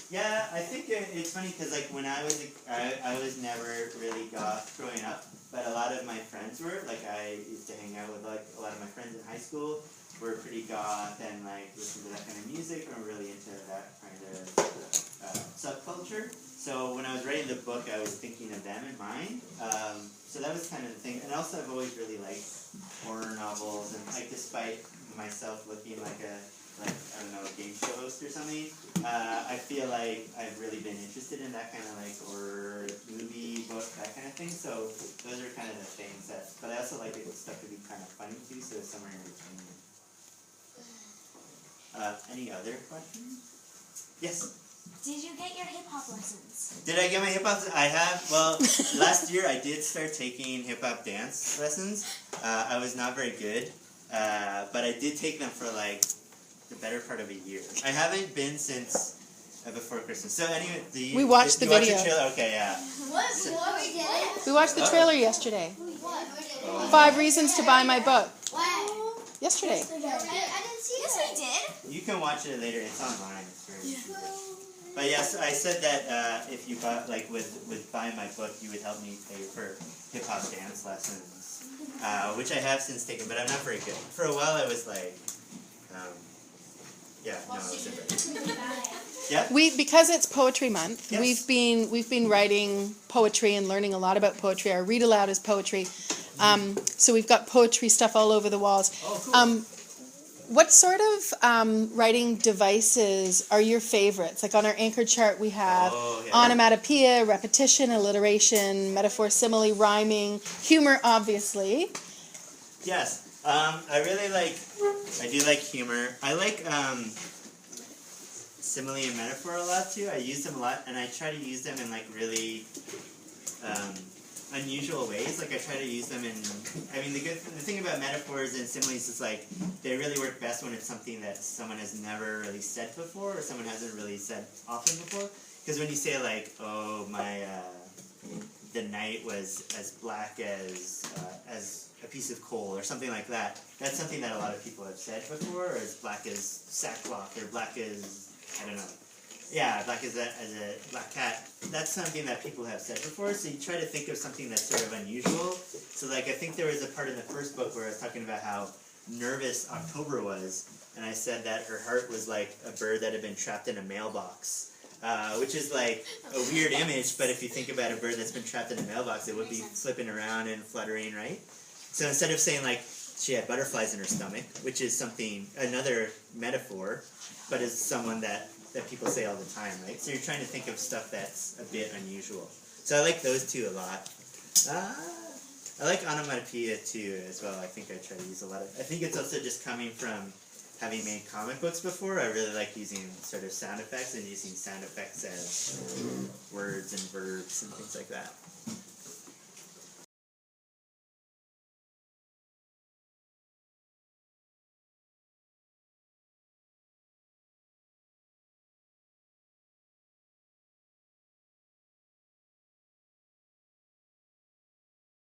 Yeah, I think it's funny because like when I was never really goth growing up, but a lot of my friends were. Like I used to hang out with like a lot of my friends in high school were pretty goth and like listen to that kind of music and were really into that kind of subculture. So when I was writing the book, I was thinking of them in mind. So that was kind of the thing. And also I've always really liked horror novels, and like despite myself looking like a I don't know, a game show host or something, I feel like I've really been interested in that kind of like horror movie, book, that kind of thing. So those are kind of the things that, but I also like it stuff to be kind of funny too, so it's somewhere in between. Any other questions? Yes? Did you get your hip-hop lessons? Did I get my hip-hop? I have. Well, last year I did start taking hip-hop dance lessons. I was not very good, but I did take them for like the better part of a year. I haven't been since before Christmas. So anyway, we watched the video. Watch the trailer? Okay, yeah. We watched the trailer yesterday. 5 Reasons to Buy My Book. Yesterday. I didn't see it. Yes, we did. You can watch it later. It's online. It's very easy. But yes, I said that if you bought, like with buying my book, you would help me pay for hip hop dance lessons, which I have since taken, but I'm not very good. For a while, I was like, yeah, no, I wasn't very good. Yeah. Because it's Poetry Month, Yes. we've been writing poetry and learning a lot about poetry. Our read aloud is poetry, so we've got poetry stuff all over the walls. Oh, cool. What sort of writing devices are your favorites? Like on our anchor chart, we have onomatopoeia, repetition, alliteration, metaphor, simile, rhyming, humor, obviously. Yes, I do like humor. I like simile and metaphor a lot too. I use them a lot, and I try to use them in like really unusual ways. Like I try to use them in, I mean the thing about metaphors and similes is like they really work best when it's something that someone has never really said before, or someone hasn't really said often before. Because when you say like, oh my, the night was as black as a piece of coal or something like that, that's something that a lot of people have said before, or as black as sackcloth, or black as, I don't know. Yeah, black as a black cat. That's something that people have said before, so you try to think of something that's sort of unusual. So like I think there was a part in the first book where I was talking about how nervous October was, and I said that her heart was like a bird that had been trapped in a mailbox, which is like a weird image, but if you think about a bird that's been trapped in a mailbox, it would be flipping around and fluttering, right? So instead of saying like she had butterflies in her stomach, which is another metaphor, but is someone that people say all the time, right? So you're trying to think of stuff that's a bit unusual. So I like those two a lot. I like onomatopoeia too as well. I think I try to use a lot of. I think it's also just coming from having made comic books before. I really like using sort of sound effects and using sound effects as words and verbs and things like that.